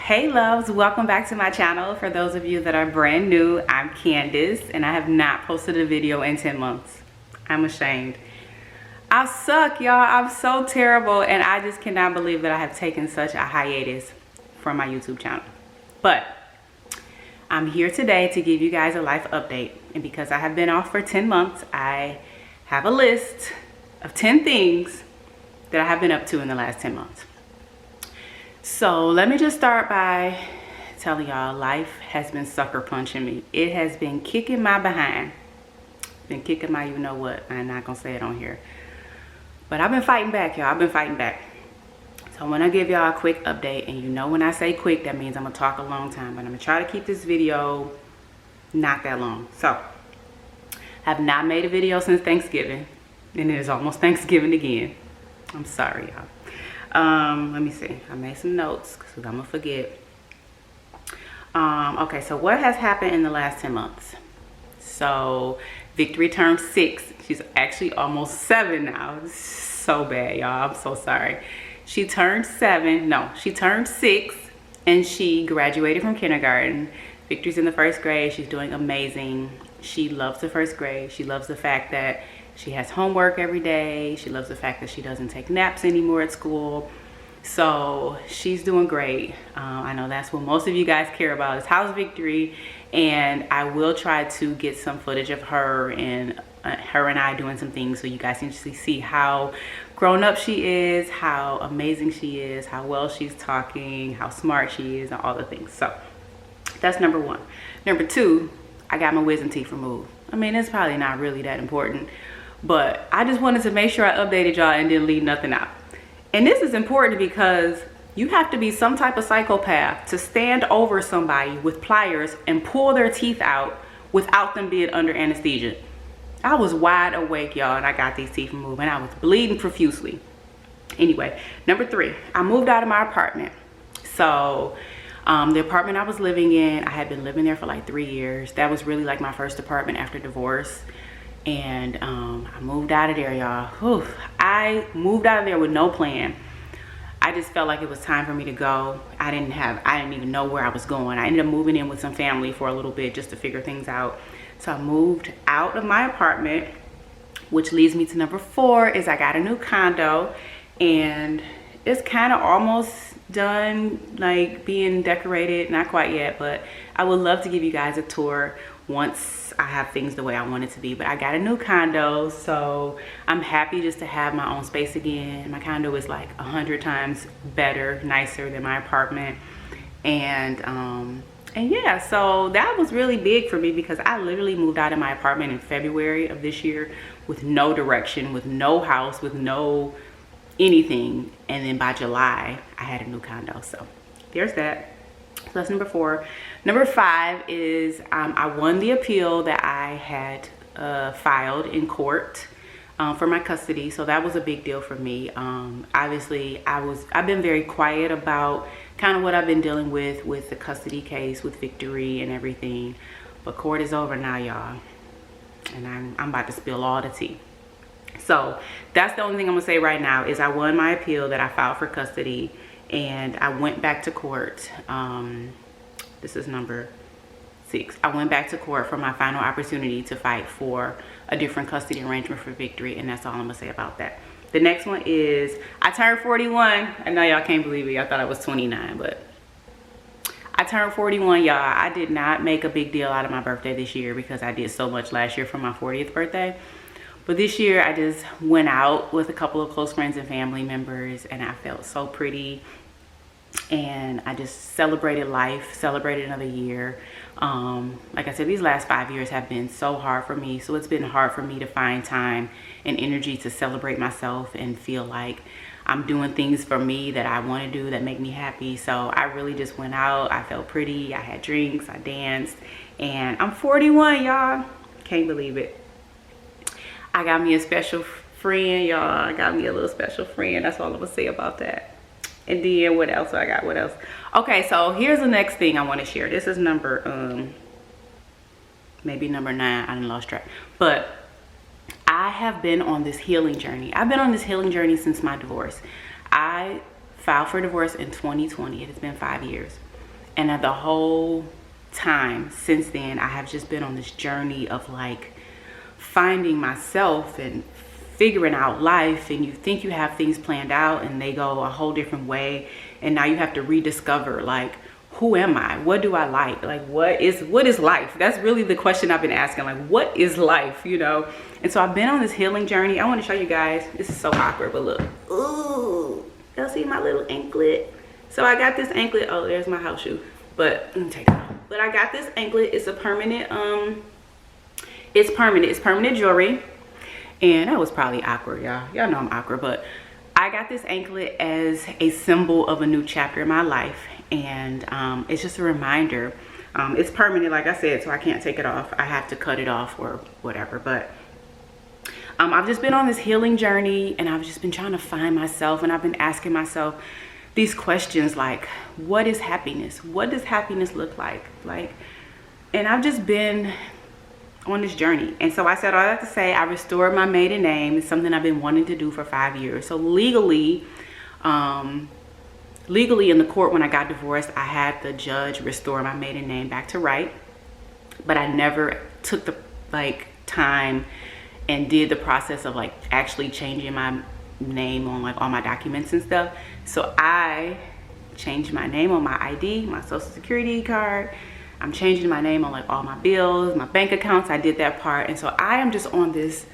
Hey loves, welcome back to my channel. For those of you that are brand new, I'm Candace and I have not posted a video in 10 months. I'm ashamed. I suck, y'all. I'm so terrible and I just cannot believe that I have taken such a hiatus from my YouTube channel. But I'm here today to give you guys a life update, and because I have been off for 10 months, I have a list of 10 things that I have been up to in the last 10 months. So let me just start by telling y'all life has been sucker punching me. It has been kicking my behind. Been kicking my you know what. I'm not gonna say it on here. But I've been fighting back, y'all. I've been fighting back. So I want to give y'all a quick update, and you know when I say quick, that means I'm gonna talk a long time, but I'm gonna try to keep this video not that long. So I have not made a video since Thanksgiving, and it is almost Thanksgiving again. I'm sorry, y'all. Let me see. I made some notes because I'm gonna forget. Okay, so what has happened in the last 10 months? So Victory turned 6. She's actually almost 7 now. It's so bad, y'all. I'm so sorry. She turned 7. No, she turned 6 and she graduated from kindergarten. Victory's in the 1st grade. She's doing amazing. She loves the 1st grade. She loves the fact that she has homework every day. She loves the fact that she doesn't take naps anymore at school. So she's doing great. I know that's what most of you guys care about is how's Victory, and I will try to get some footage of her and I doing some things so you guys can actually see how grown up she is, how amazing she is, how well she's talking, how smart she is, and all the things. So that's number 1. Number 2, I got my wisdom teeth removed. I mean, it's probably not really that important, but I just wanted to make sure I updated y'all and didn't leave nothing out. And this is important because you have to be some type of psychopath to stand over somebody with pliers and pull their teeth out without them being under anesthesia. I was wide awake, y'all, and I got these teeth removed and I was bleeding profusely. Anyway, number 3, I moved out of my apartment. So the apartment I was living in, I had been living there for like 3 years. That was really like my first apartment after divorce. And I moved out of there, y'all. I moved out of there with no plan. I just felt like it was time for me to go. I didn't even know where I was going. I ended up moving in with some family for a little bit just to figure things out. So I moved out of my apartment, which leads me to number 4 is I got a new condo, and it's kind of almost done, like being decorated. Not quite yet, but I would love to give you guys a tour once I have things the way I want it to be. But I got a new condo, so I'm happy just to have my own space again. My condo is like 100 times better, nicer than my apartment. And yeah, so that was really big for me because I literally moved out of my apartment in February of this year with no direction, with no house, with no anything. And then by July, I had a new condo. So there's that. So that's number 4. Number 5 is I won the appeal that I had filed in court for my custody. So that was a big deal for me. Obviously, I've been very quiet about kind of what I've been dealing with the custody case with Victory and everything. But court is over now, y'all, and I'm about to spill all the tea. So that's the only thing I'm gonna say right now is I won my appeal that I filed for custody. And I went back to court. This is number 6. I went back to court for my final opportunity to fight for a different custody arrangement for Victory, and that's all I'm gonna say about that. The next one is I turned 41. I know y'all can't believe it. Y'all thought I was 29, but I turned 41, y'all. I did not make a big deal out of my birthday this year because I did so much last year for my 40th birthday. But this year I just went out with a couple of close friends and family members, and I felt so pretty. And I just celebrated life, celebrated another year. Like I said, these last 5 years have been so hard for me. So it's been hard for me to find time and energy to celebrate myself and feel like I'm doing things for me that I want to do that make me happy. So I really just went out. I felt pretty. I had drinks. I danced. And I'm 41, y'all. Can't believe it. I got me a special friend, y'all. I got me a little special friend. That's all I'm going to say about that. And then what else I got? What else? Okay, so here's the next thing I want to share. This is number maybe number 9. I done lost track. But I have been on this healing journey. I've been on this healing journey since my divorce. I filed for divorce in 2020. It has been 5 years. And the whole time since then, I have just been on this journey of like finding myself and figuring out life. And you think you have things planned out and they go a whole different way, and now you have to rediscover, like, who am I? What do I like? Like, what is life? That's really the question I've been asking, like, what is life, you know? And so I've been on this healing journey. I want to show you guys. This is so awkward, but look. Ooh, y'all see my little anklet? So I got this anklet. Oh, there's my house shoe. But let me take it off. But I got this anklet. It's a permanent, it's permanent jewelry. And that was probably awkward, y'all. Y'all know I'm awkward, but I got this anklet as a symbol of a new chapter in my life. And it's just a reminder. It's permanent, like I said, so I can't take it off. I have to cut it off or whatever. But I've just been on this healing journey, and I've just been trying to find myself, and I've been asking myself these questions like, what is happiness? What does happiness look like? And I've just been on this journey. And so I said all that to say, I restored my maiden name. It's something I've been wanting to do for 5 years. So legally in the court, when I got divorced, I had the judge restore my maiden name back to Wright, but I never took the time and did the process of like actually changing my name on like all my documents and stuff. So I changed my name on my ID, my social security card. I'm changing my name on like all my bills, my bank accounts. I did that part. And so I am just on this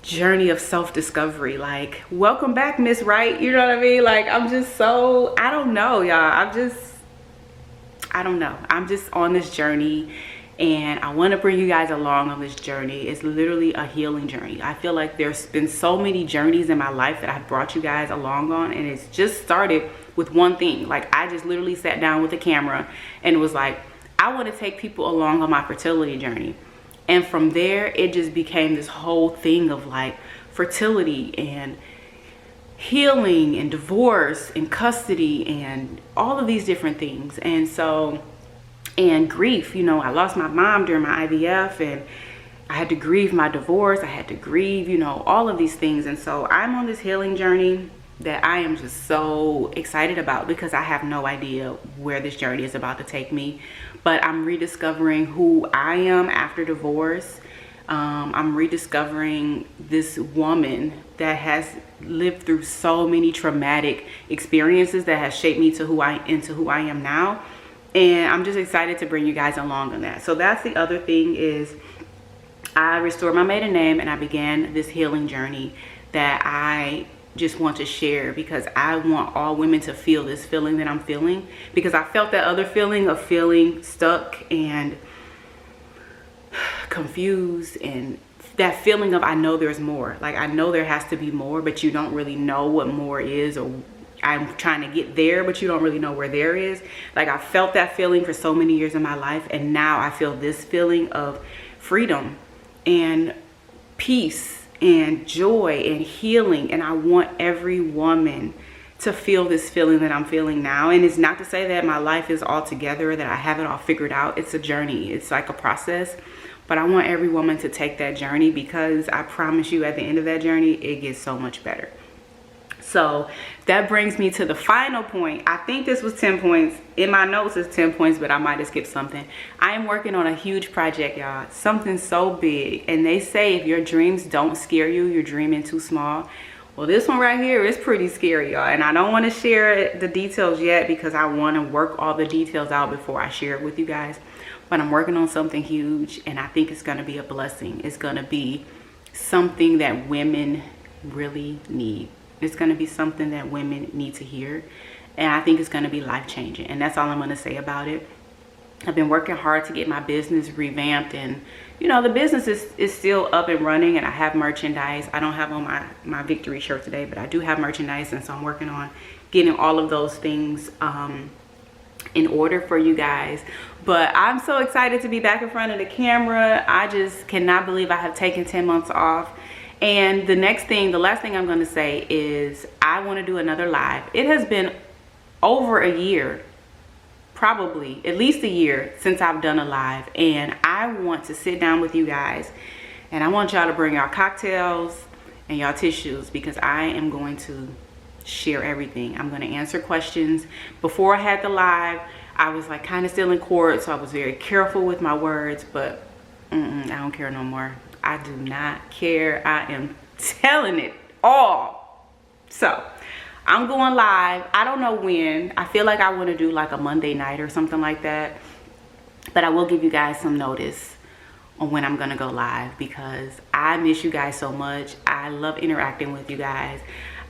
journey of self-discovery. Like, welcome back, Miss Wright. You know what I mean? Like, I'm just so, I don't know, y'all. I don't know. I'm just on this journey, and I want to bring you guys along on this journey. It's literally a healing journey. I feel like there's been so many journeys in my life that I've brought you guys along on, and it's just started with one thing. Like, I just literally sat down with a camera and was like, I want to take people along on my fertility journey. And from there, it just became this whole thing of like fertility and healing and divorce and custody and all of these different things. And so, and grief, you know, I lost my mom during my IVF, and I had to grieve my divorce. I had to grieve, you know, all of these things. And so I'm on this healing journey that I am just so excited about, because I have no idea where this journey is about to take me. But I'm rediscovering who I am after divorce. I'm rediscovering this woman that has lived through so many traumatic experiences that has shaped me to who I am now. And I'm just excited to bring you guys along on that. So that's the other thing, is I restored my maiden name, and I began this healing journey that I just want to share, because I want all women to feel this feeling that I'm feeling, because I felt that other feeling of feeling stuck and confused, and that feeling of I know there's more. Like, I know there has to be more, but you don't really know what more is, or I'm trying to get there, but you don't really know where there is. Like, I felt that feeling for so many years in my life, and now I feel this feeling of freedom and peace and joy and healing. And I want every woman to feel this feeling that I'm feeling now. And it's not to say that my life is all together, that I have it all figured out. It's a journey. It's like a process. But I want every woman to take that journey, because I promise you, at the end of that journey, it gets so much better. So that brings me to the final point. I think this was 10 points. In my notes it's 10 points, but I might have skipped something. I am working on a huge project, y'all. Something so big. And they say if your dreams don't scare you, you're dreaming too small. Well, this one right here is pretty scary, y'all. And I don't want to share the details yet, because I want to work all the details out before I share it with you guys. But I'm working on something huge, and I think it's going to be a blessing. It's going to be something that women really need. It's going to be something that women need to hear, and I think it's going to be life-changing. And that's all I'm going to say about it. I've been working hard to get my business revamped, and you know, the business is still up and running, and I have merchandise. I don't have on my victory shirt today, but I do have merchandise, and so I'm working on getting all of those things in order for you guys. But I'm so excited to be back in front of the camera. I just cannot believe I have taken 10 months off. And the last thing I'm going to say is I want to do another live. It has been over a year, probably at least a year, since I've done a live. And I want to sit down with you guys, and I want y'all to bring y'all cocktails and y'all tissues, because I am going to share everything. I'm going to answer questions. Before I had the live, I was like kind of still in court, so I was very careful with my words, but I don't care no more. I do not care. I am telling it all. So I'm going live. I don't know when. I feel like I want to do like a Monday night or something like that, but I will give you guys some notice on when I'm gonna go live, because I miss you guys so much. I love interacting with you guys.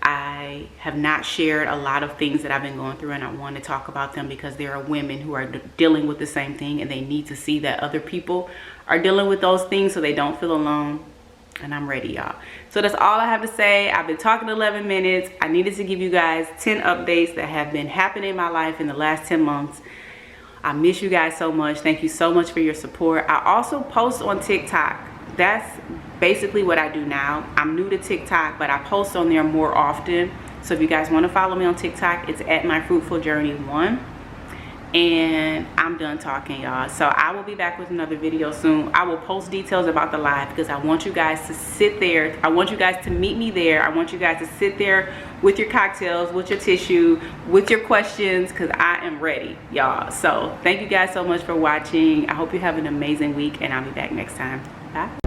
I have not shared a lot of things that I've been going through, and I want to talk about them because there are women who are dealing with the same thing, and they need to see that other people are dealing with those things so they don't feel alone. And I'm ready, y'all. So that's all I have to say. I've been talking 11 minutes. I needed to give you guys 10 updates that have been happening in my life in the last 10 months. I miss you guys so much. Thank you so much for your support. I also post on TikTok. That's basically what I do now. I'm new to TikTok, but I post on there more often. So if you guys want to follow me on TikTok, it's at my Fruitful Journey 1. And I'm done talking, y'all. So I will be back with another video soon. I will post details about the live because I want you guys to sit there. I want you guys to meet me there. I want you guys to sit there with your cocktails, with your tissue, with your questions, because I am ready, y'all. So thank you guys so much for watching. I hope you have an amazing week, and I'll be back next time. Bye.